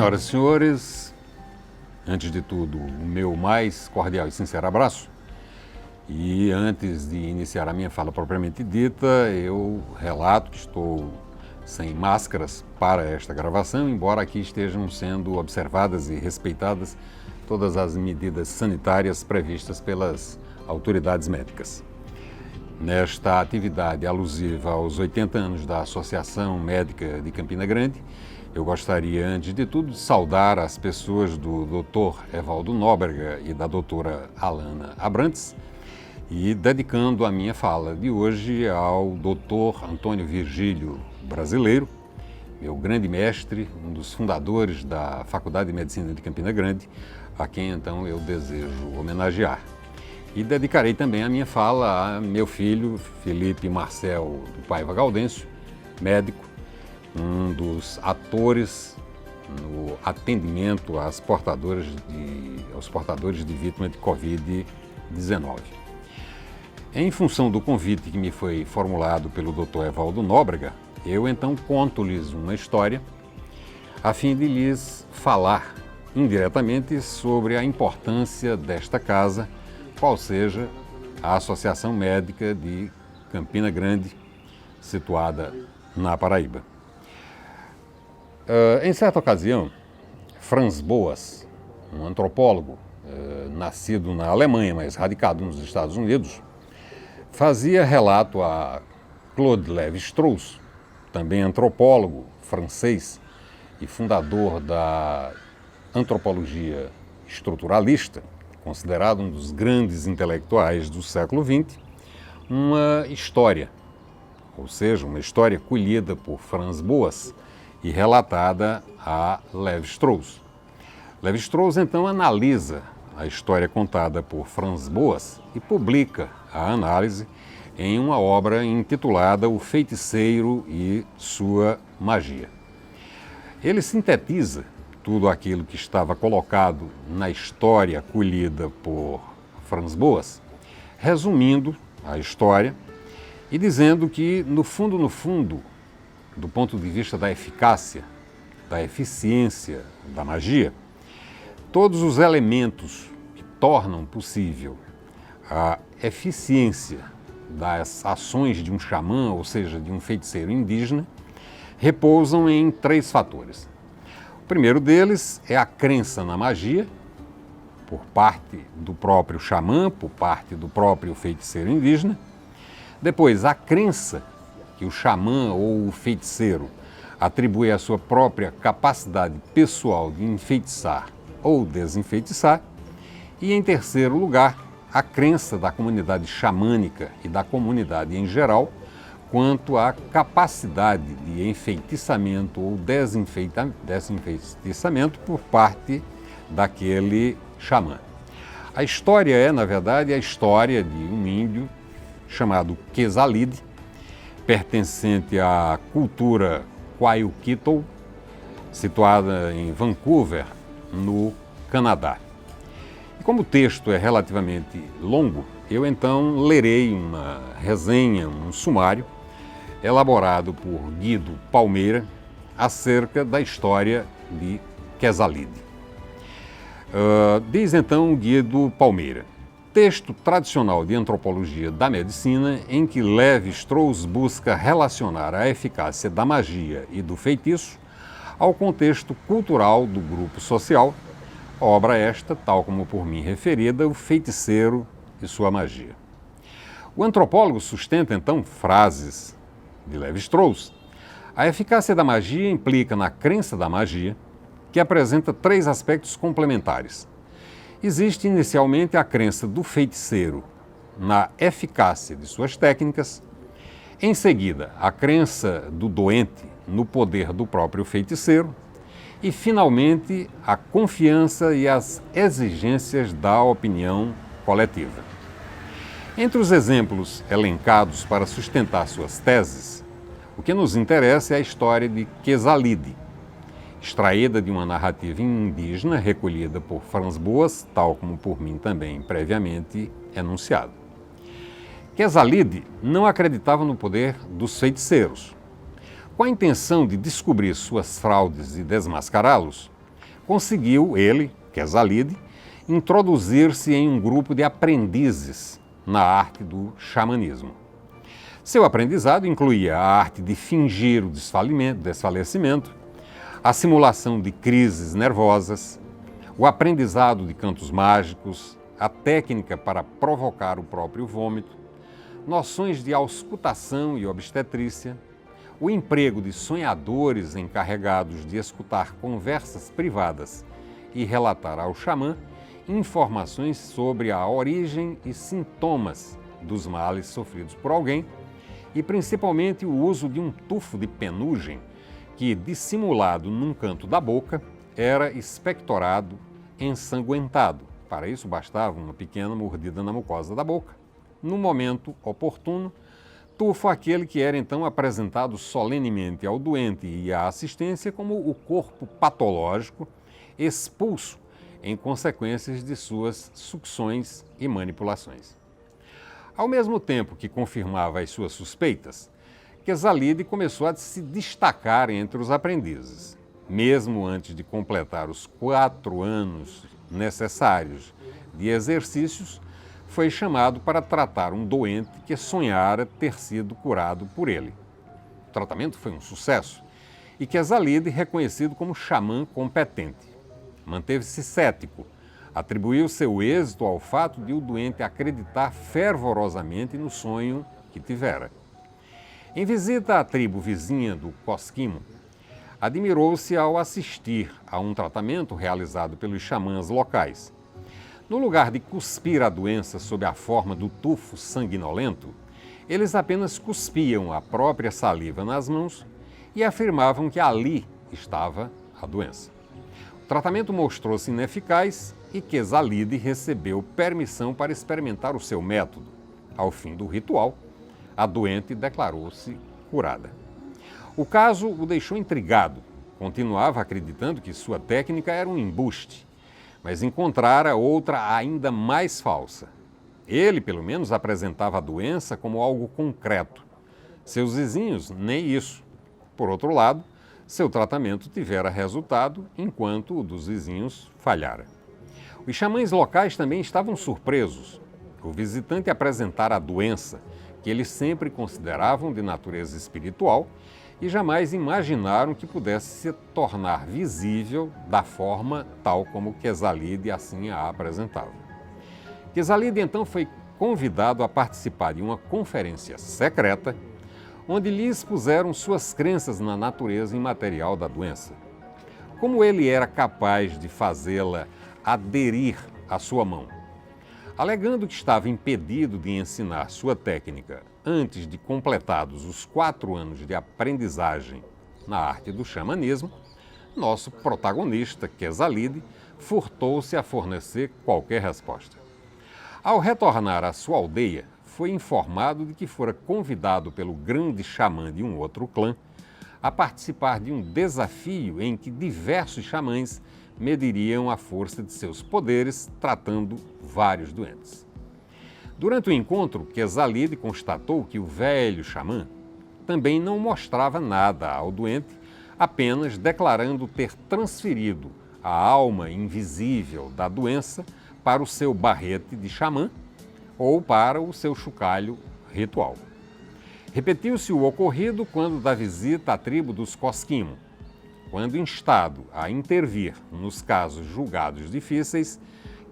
Senhoras e senhores, antes de tudo, o meu mais cordial e sincero abraço. E antes de iniciar a minha fala propriamente dita, eu relato que estou sem máscaras para esta gravação, embora aqui estejam sendo observadas e respeitadas todas as medidas sanitárias previstas pelas autoridades médicas. Nesta atividade alusiva aos 80 anos da Associação Médica de Campina Grande, eu gostaria, antes de tudo, de saudar as pessoas do Dr. Evaldo Nóbrega e da doutora Alana Abrantes, e dedicando a minha fala de hoje ao Dr. Antônio Virgílio Brasileiro, meu grande mestre, um dos fundadores da Faculdade de Medicina de Campina Grande, a quem então eu desejo homenagear. E dedicarei também a minha fala a meu filho, Felipe Marcel do Paiva Gaudêncio, médico, um dos atores no atendimento aos portadores de vítima de Covid-19. Em função do convite que me foi formulado pelo Dr. Evaldo Nóbrega, eu então conto-lhes uma história a fim de lhes falar indiretamente sobre a importância desta casa, qual seja a Associação Médica de Campina Grande, situada na Paraíba. Em certa ocasião, Franz Boas, um antropólogo nascido na Alemanha, mas radicado nos Estados Unidos, fazia relato a Claude Lévi-Strauss, também antropólogo francês e fundador da antropologia estruturalista, considerado um dos grandes intelectuais do século XX, uma história, ou seja, uma história colhida por Franz Boas e relatada a Lévi-Strauss. Lévi-Strauss então analisa a história contada por Franz Boas e publica a análise em uma obra intitulada O Feiticeiro e Sua Magia. Ele sintetiza tudo aquilo que estava colocado na história colhida por Franz Boas, resumindo a história e dizendo que, no fundo, do ponto de vista da eficácia, da eficiência da magia, todos os elementos que tornam possível a eficiência das ações de um xamã, ou seja, de um feiticeiro indígena, repousam em 3 fatores. O primeiro deles é a crença na magia, por parte do próprio xamã, por parte do próprio feiticeiro indígena. Depois, a crença que o xamã ou o feiticeiro atribui à sua própria capacidade pessoal de enfeitiçar ou desenfeitiçar. E, em terceiro lugar, a crença da comunidade xamânica e da comunidade em geral quanto à capacidade de enfeitiçamento ou desenfeitiçamento por parte daquele xamã. A história é, na verdade, a história de um índio chamado Quesalid, pertencente à cultura Kwaiukito, situada em Vancouver, no Canadá. E como o texto é relativamente longo, eu então lerei uma resenha, um sumário, elaborado por Guido Palmeira, acerca da história de Quesalid. Diz então Guido Palmeira: texto tradicional de antropologia da medicina em que Lévi-Strauss busca relacionar a eficácia da magia e do feitiço ao contexto cultural do grupo social, obra esta, tal como por mim referida, O Feiticeiro e Sua Magia. O antropólogo sustenta então frases de Lévi-Strauss. A eficácia da magia implica na crença da magia, que apresenta 3 aspectos complementares. Existe inicialmente a crença do feiticeiro na eficácia de suas técnicas, em seguida a crença do doente no poder do próprio feiticeiro e, finalmente, a confiança e as exigências da opinião coletiva. Entre os exemplos elencados para sustentar suas teses, o que nos interessa é a história de Quesalid, extraída de uma narrativa indígena recolhida por Franz Boas, tal como por mim também previamente enunciado. Quesalid não acreditava no poder dos feiticeiros. Com a intenção de descobrir suas fraudes e desmascará-los, conseguiu ele, Quesalide, introduzir-se em um grupo de aprendizes na arte do xamanismo. Seu aprendizado incluía a arte de fingir o desfalecimento, a simulação de crises nervosas, o aprendizado de cantos mágicos, a técnica para provocar o próprio vômito, noções de auscultação e obstetrícia, o emprego de sonhadores encarregados de escutar conversas privadas e relatar ao xamã informações sobre a origem e sintomas dos males sofridos por alguém, e principalmente o uso de um tufo de penugem que, dissimulado num canto da boca, era expectorado ensanguentado. Para isso bastava uma pequena mordida na mucosa da boca. No momento oportuno, tufo aquele que era então apresentado solenemente ao doente e à assistência como o corpo patológico expulso em consequências de suas sucções e manipulações. Ao mesmo tempo que confirmava as suas suspeitas, Quesalide começou a se destacar entre os aprendizes. Mesmo antes de completar os 4 anos necessários de exercícios, foi chamado para tratar um doente que sonhara ter sido curado por ele. O tratamento foi um sucesso e Quesalide reconhecido como xamã competente. Manteve-se cético, atribuiu seu êxito ao fato de o doente acreditar fervorosamente no sonho que tivera. Em visita à tribo vizinha do Cosquimo, admirou-se ao assistir a um tratamento realizado pelos xamãs locais. No lugar de cuspir a doença sob a forma do tufo sanguinolento, eles apenas cuspiam a própria saliva nas mãos e afirmavam que ali estava a doença. O tratamento mostrou-se ineficaz e Quesalide recebeu permissão para experimentar o seu método. Ao fim do ritual, a doente declarou-se curada. O caso o deixou intrigado. Continuava acreditando que sua técnica era um embuste, mas encontrara outra ainda mais falsa. Ele, pelo menos, apresentava a doença como algo concreto. Seus vizinhos, nem isso. Por outro lado, seu tratamento tivera resultado, enquanto o dos vizinhos falhara. Os xamãs locais também estavam surpresos. O visitante apresentara a doença, que eles sempre consideravam de natureza espiritual, e jamais imaginaram que pudesse se tornar visível da forma tal como Quesalide assim a apresentava. Quesalide então foi convidado a participar de uma conferência secreta, onde lhe expuseram suas crenças na natureza imaterial da doença. Como ele era capaz de fazê-la aderir à sua mão? Alegando que estava impedido de ensinar sua técnica antes de completados os 4 anos de aprendizagem na arte do xamanismo, nosso protagonista, Quesalide, furtou-se a fornecer qualquer resposta. Ao retornar à sua aldeia, foi informado de que fora convidado pelo grande xamã de um outro clã a participar de um desafio em que diversos xamãs mediriam a força de seus poderes tratando vários doentes. Durante o encontro, Quesalide constatou que o velho xamã também não mostrava nada ao doente, apenas declarando ter transferido a alma invisível da doença para o seu barrete de xamã ou para o seu chocalho ritual. Repetiu-se o ocorrido quando da visita à tribo dos Cosquimo. Quando instado a intervir nos casos julgados difíceis,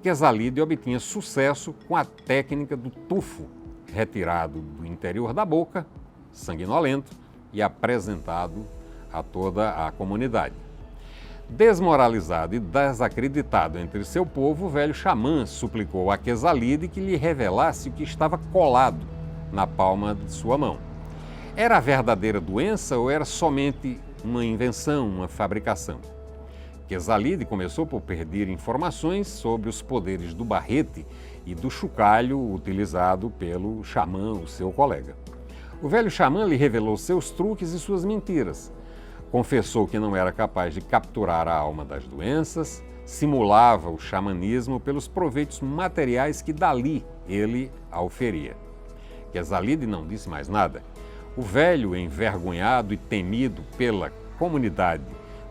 Quesalide obtinha sucesso com a técnica do tufo, retirado do interior da boca, sanguinolento, e apresentado a toda a comunidade. Desmoralizado e desacreditado entre seu povo, o velho xamã suplicou a Quesalide que lhe revelasse o que estava colado na palma de sua mão. Era a verdadeira doença ou era somente uma invenção, uma fabricação? Quesalide começou por pedir informações sobre os poderes do barrete e do chocalho utilizado pelo xamã, o seu colega. O velho xamã lhe revelou seus truques e suas mentiras. Confessou que não era capaz de capturar a alma das doenças, simulava o xamanismo pelos proveitos materiais que dali ele auferia. Quesalide não disse mais nada. O velho, envergonhado e temido pela comunidade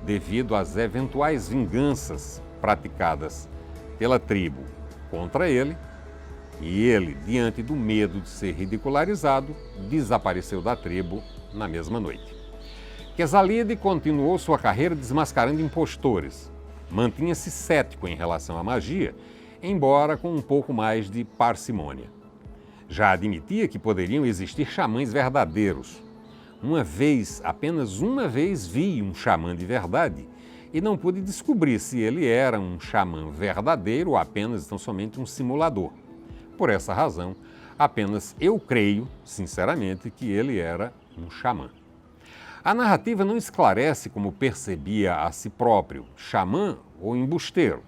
devido às eventuais vinganças praticadas pela tribo contra ele, e ele, diante do medo de ser ridicularizado, desapareceu da tribo na mesma noite. Quesalide continuou sua carreira desmascarando impostores. Mantinha-se cético em relação à magia, embora com um pouco mais de parcimônia. Já admitia que poderiam existir xamãs verdadeiros. Apenas uma vez vi um xamã de verdade e não pude descobrir se ele era um xamã verdadeiro ou apenas tão somente um simulador. Por essa razão, apenas eu creio, sinceramente, que ele era um xamã. A narrativa não esclarece como percebia a si próprio, xamã ou embusteiro,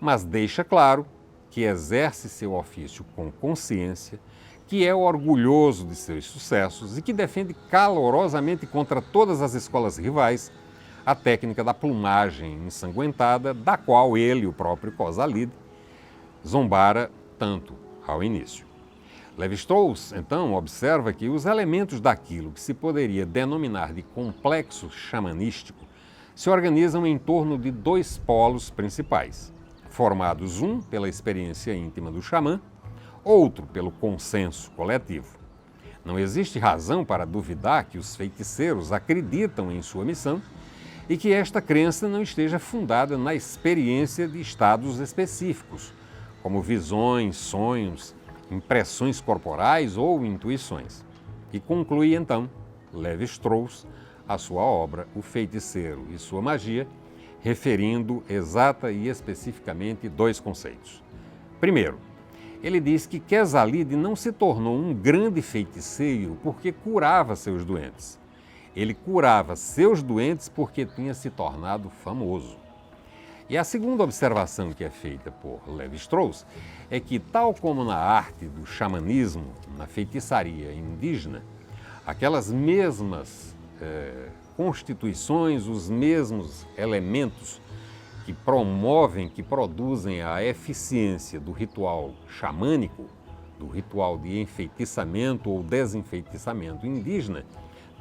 mas deixa claro que exerce seu ofício com consciência, que é orgulhoso de seus sucessos e que defende calorosamente contra todas as escolas rivais a técnica da plumagem ensanguentada, da qual ele, o próprio Quesalide, zombara tanto ao início. Lévi-Strauss, então, observa que os elementos daquilo que se poderia denominar de complexo xamanístico se organizam em torno de dois polos principais, formados um pela experiência íntima do xamã, outro pelo consenso coletivo. Não existe razão para duvidar que os feiticeiros acreditam em sua missão e que esta crença não esteja fundada na experiência de estados específicos, como visões, sonhos, impressões corporais ou intuições. E conclui então Lévi-Strauss a sua obra O Feiticeiro e Sua Magia, referindo exata e especificamente dois conceitos. Primeiro, ele diz que Quesalide não se tornou um grande feiticeiro porque curava seus doentes. Ele curava seus doentes porque tinha se tornado famoso. E a segunda observação que é feita por Lévi-Strauss é que, tal como na arte do xamanismo, na feitiçaria indígena, aquelas mesmas constituições, os mesmos elementos que promovem, que produzem a eficiência do ritual xamânico, do ritual de enfeitiçamento ou desenfeitiçamento indígena,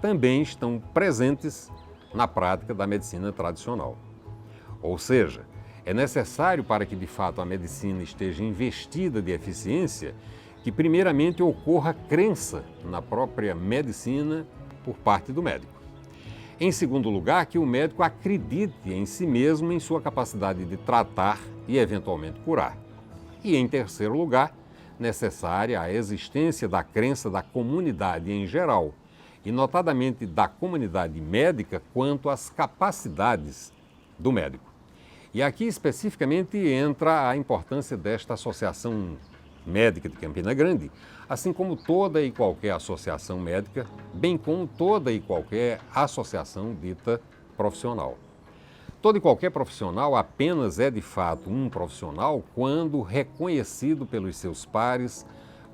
também estão presentes na prática da medicina tradicional. Ou seja, é necessário para que de fato a medicina esteja investida de eficiência que primeiramente ocorra crença na própria medicina por parte do médico. Em segundo lugar, que o médico acredite em si mesmo, em sua capacidade de tratar e eventualmente curar. E em terceiro lugar, necessária a existência da crença da comunidade em geral, e notadamente da comunidade médica quanto às capacidades do médico. E aqui especificamente entra a importância desta Associação Médica de Campina Grande, assim como toda e qualquer associação médica, bem como toda e qualquer associação dita profissional. Todo e qualquer profissional apenas é de fato um profissional quando reconhecido pelos seus pares,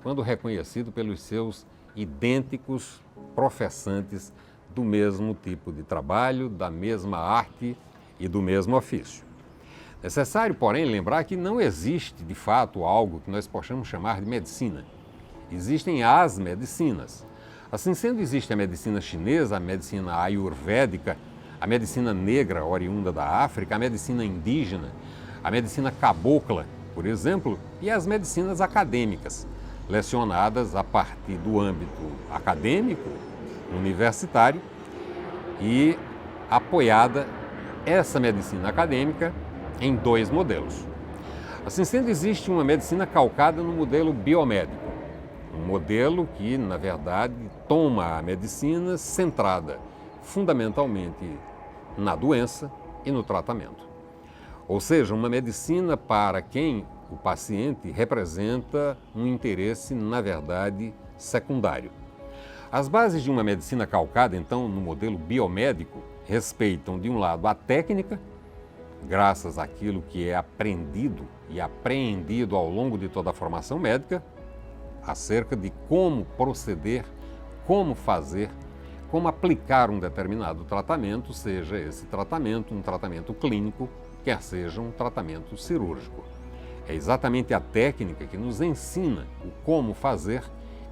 quando reconhecido pelos seus idênticos professantes do mesmo tipo de trabalho, da mesma arte e do mesmo ofício. Necessário, porém, lembrar que não existe, de fato, algo que nós possamos chamar de medicina. Existem as medicinas. Assim sendo, existe a medicina chinesa, a medicina ayurvédica, a medicina negra oriunda da África, a medicina indígena, a medicina cabocla, por exemplo, e as medicinas acadêmicas, lecionadas a partir do âmbito acadêmico, universitário, e apoiada essa medicina acadêmica em dois modelos. Assim sendo, existe uma medicina calcada no modelo biomédico, um modelo que, na verdade, toma a medicina centrada fundamentalmente na doença e no tratamento. Ou seja, uma medicina para quem o paciente representa um interesse, na verdade, secundário. As bases de uma medicina calcada, então, no modelo biomédico, respeitam, de um lado, a técnica, graças àquilo que é aprendido e apreendido ao longo de toda a formação médica, acerca de como proceder, como fazer, como aplicar um determinado tratamento, seja esse tratamento um tratamento clínico, quer seja um tratamento cirúrgico. É exatamente a técnica que nos ensina o como fazer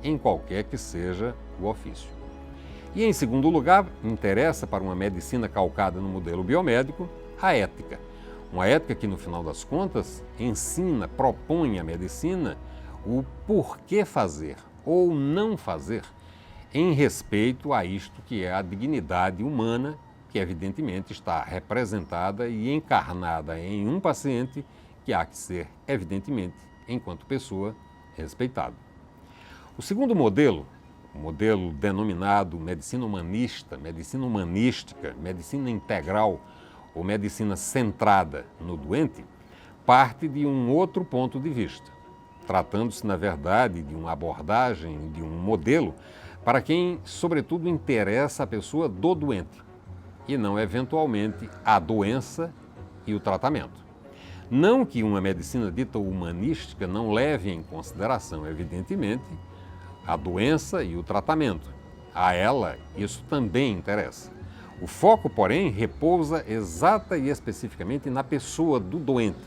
em qualquer que seja o ofício. E, em segundo lugar, interessa para uma medicina calcada no modelo biomédico a ética. Uma ética que, no final das contas, ensina, propõe à medicina o porquê fazer ou não fazer em respeito a isto que é a dignidade humana, que evidentemente está representada e encarnada em um paciente que há que ser, evidentemente, enquanto pessoa, respeitado. O segundo modelo, o modelo denominado medicina humanista, medicina humanística, medicina integral ou medicina centrada no doente, parte de um outro ponto de vista, tratando-se, na verdade, de uma abordagem, de um modelo para quem, sobretudo, interessa a pessoa do doente e não, eventualmente, a doença e o tratamento. Não que uma medicina dita humanística não leve em consideração, evidentemente, a doença e o tratamento. A ela, isso também interessa. O foco, porém, repousa exata e especificamente na pessoa do doente,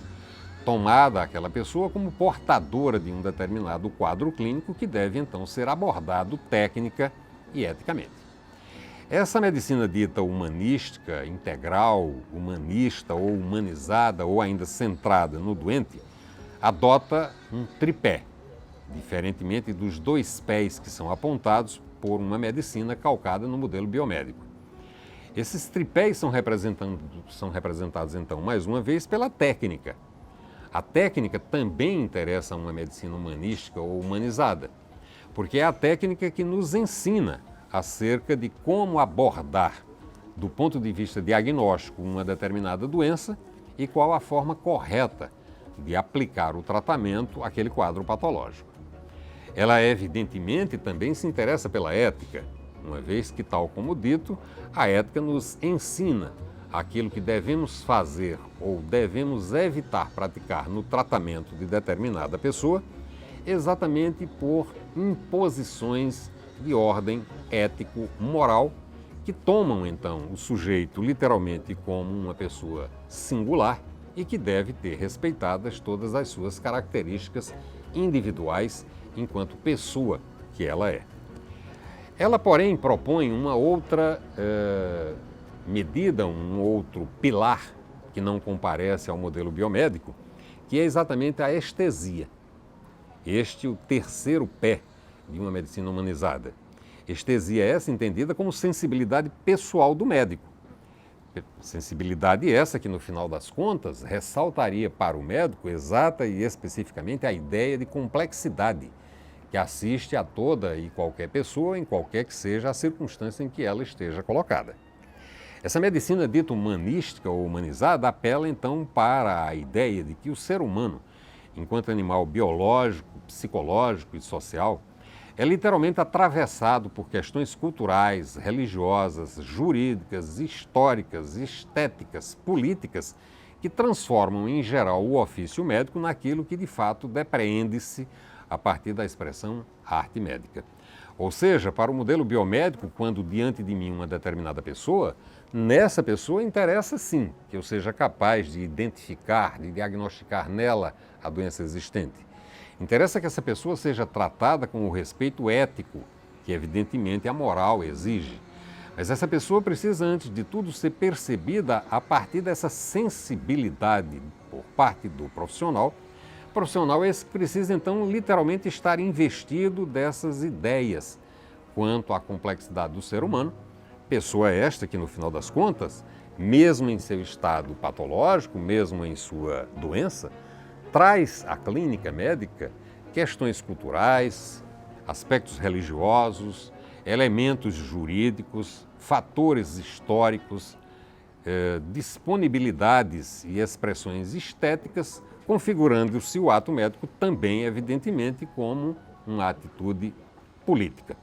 tomada aquela pessoa como portadora de um determinado quadro clínico que deve, então, ser abordado técnica e eticamente. Essa medicina dita humanística, integral, humanista ou humanizada ou ainda centrada no doente, adota um tripé, diferentemente dos dois pés que são apontados por uma medicina calcada no modelo biomédico. Esses tripés são representados, então, mais uma vez, pela técnica. A técnica também interessa a uma medicina humanística ou humanizada, porque é a técnica que nos ensina acerca de como abordar, do ponto de vista diagnóstico, uma determinada doença e qual a forma correta de aplicar o tratamento àquele quadro patológico. Ela, evidentemente, também se interessa pela ética, uma vez que, tal como dito, a ética nos ensina aquilo que devemos fazer ou devemos evitar praticar no tratamento de determinada pessoa, exatamente por imposições de ordem ético-moral que tomam, então, o sujeito literalmente como uma pessoa singular e que deve ter respeitadas todas as suas características individuais enquanto pessoa que ela é. Ela, porém, propõe uma outra medida, um outro pilar que não comparece ao modelo biomédico, que é exatamente a estesia. Este é o terceiro pé de uma medicina humanizada. Estesia essa entendida como sensibilidade pessoal do médico. Sensibilidade essa que, no final das contas, ressaltaria para o médico exata e especificamente a ideia de complexidade que assiste a toda e qualquer pessoa, em qualquer que seja a circunstância em que ela esteja colocada. Essa medicina dita humanística ou humanizada apela, então, para a ideia de que o ser humano, enquanto animal biológico, psicológico e social, é literalmente atravessado por questões culturais, religiosas, jurídicas, históricas, estéticas, políticas, que transformam, em geral, o ofício médico naquilo que, de fato, depreende-se a partir da expressão arte médica. Ou seja, para o modelo biomédico, quando diante de mim uma determinada pessoa, nessa pessoa interessa sim que eu seja capaz de identificar, de diagnosticar nela a doença existente. Interessa que essa pessoa seja tratada com o respeito ético, que evidentemente a moral exige. Mas essa pessoa precisa, antes de tudo, ser percebida a partir dessa sensibilidade por parte do profissional. O profissional esse precisa, então, literalmente estar investido dessas ideias quanto à complexidade do ser humano. Pessoa esta que, no final das contas, mesmo em seu estado patológico, mesmo em sua doença, traz à clínica médica questões culturais, aspectos religiosos, elementos jurídicos, fatores históricos, disponibilidades e expressões estéticas, configurando-se o ato médico também, evidentemente, como uma atitude política.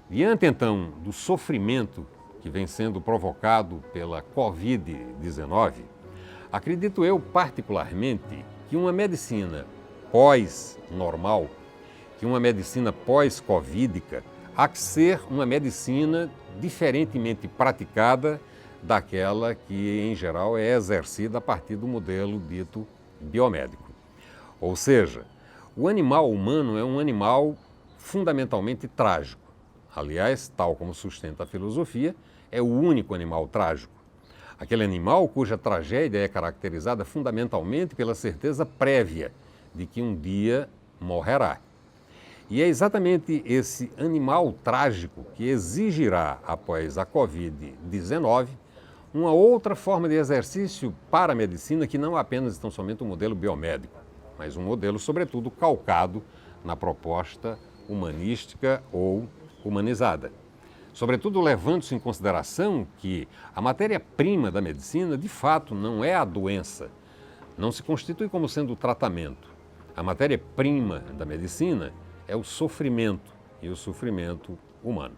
Diante, então, do sofrimento que vem sendo provocado pela Covid-19, acredito eu particularmente que uma medicina pós-normal, que uma medicina pós-covídica, há que ser uma medicina diferentemente praticada daquela que, em geral, é exercida a partir do modelo dito biomédico. Ou seja, o animal humano é um animal fundamentalmente trágico. Aliás, tal como sustenta a filosofia, é o único animal trágico. Aquele animal cuja tragédia é caracterizada fundamentalmente pela certeza prévia de que um dia morrerá. E é exatamente esse animal trágico que exigirá, após a Covid-19, uma outra forma de exercício para a medicina que não apenas tão somente um modelo biomédico, mas um modelo, sobretudo, calcado na proposta humanística ou humanizada. Sobretudo, levando-se em consideração que a matéria-prima da medicina, de fato, não é a doença, não se constitui como sendo o tratamento. A matéria-prima da medicina é o sofrimento, e o sofrimento humano.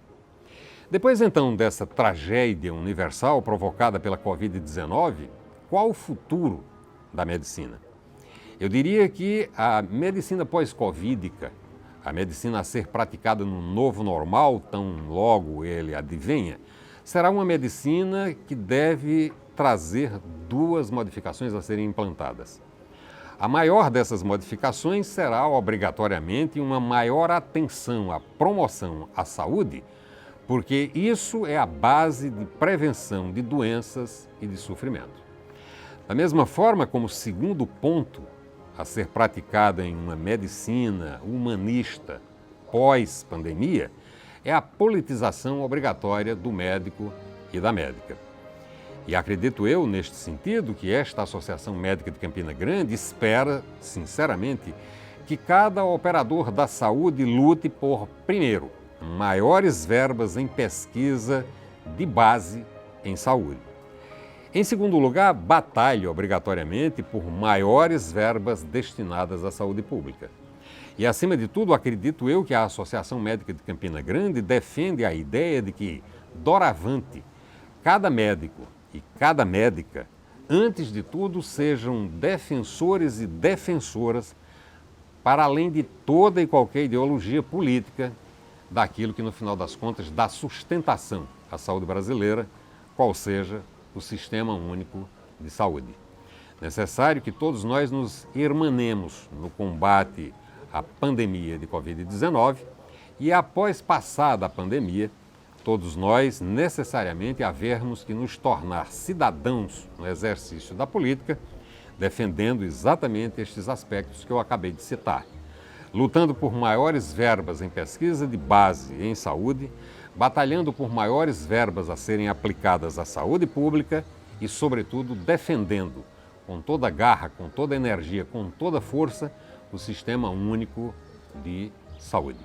Depois, então, dessa tragédia universal provocada pela Covid-19, qual o futuro da medicina? Eu diria que a medicina pós-covídica, a medicina a ser praticada no novo normal, tão logo ele advenha, será uma medicina que deve trazer duas modificações a serem implantadas. A maior dessas modificações será, obrigatoriamente, uma maior atenção à promoção à saúde, porque isso é a base de prevenção de doenças e de sofrimento. Da mesma forma como segundo ponto a ser praticada em uma medicina humanista pós-pandemia é a politização obrigatória do médico e da médica. E acredito eu, neste sentido, que esta Associação Médica de Campina Grande espera, sinceramente, que cada operador da saúde lute por, primeiro, maiores verbas em pesquisa de base em saúde. Em segundo lugar, batalhe obrigatoriamente por maiores verbas destinadas à saúde pública. E, acima de tudo, acredito eu que a Associação Médica de Campina Grande defende a ideia de que, doravante, cada médico e cada médica, antes de tudo, sejam defensores e defensoras, para além de toda e qualquer ideologia política, daquilo que, no final das contas, dá sustentação à saúde brasileira, qual seja o Sistema Único de Saúde. Necessário que todos nós nos irmanemos no combate à pandemia de Covid-19 e, após passada a pandemia, todos nós necessariamente havermos que nos tornar cidadãos no exercício da política, defendendo exatamente estes aspectos que eu acabei de citar. Lutando por maiores verbas em pesquisa de base e em saúde, batalhando por maiores verbas a serem aplicadas à saúde pública e, sobretudo, defendendo com toda garra, com toda energia, com toda força, o Sistema Único de Saúde.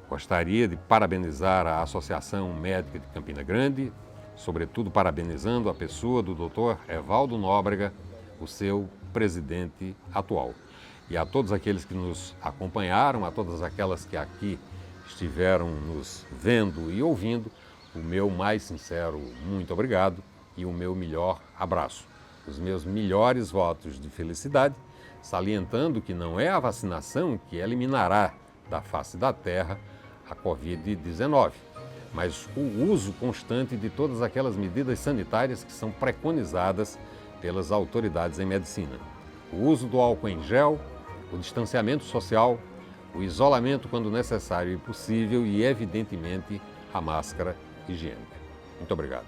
Gostaria de parabenizar a Associação Médica de Campina Grande, sobretudo parabenizando a pessoa do Dr. Evaldo Nóbrega, o seu presidente atual. E a todos aqueles que nos acompanharam, a todas aquelas que aqui estiveram nos vendo e ouvindo, o meu mais sincero muito obrigado e o meu melhor abraço. Os meus melhores votos de felicidade, salientando que não é a vacinação que eliminará da face da terra a Covid-19, mas o uso constante de todas aquelas medidas sanitárias que são preconizadas pelas autoridades em medicina. O uso do álcool em gel, o distanciamento social, o isolamento quando necessário e possível e, evidentemente, a máscara higiênica. Muito obrigado.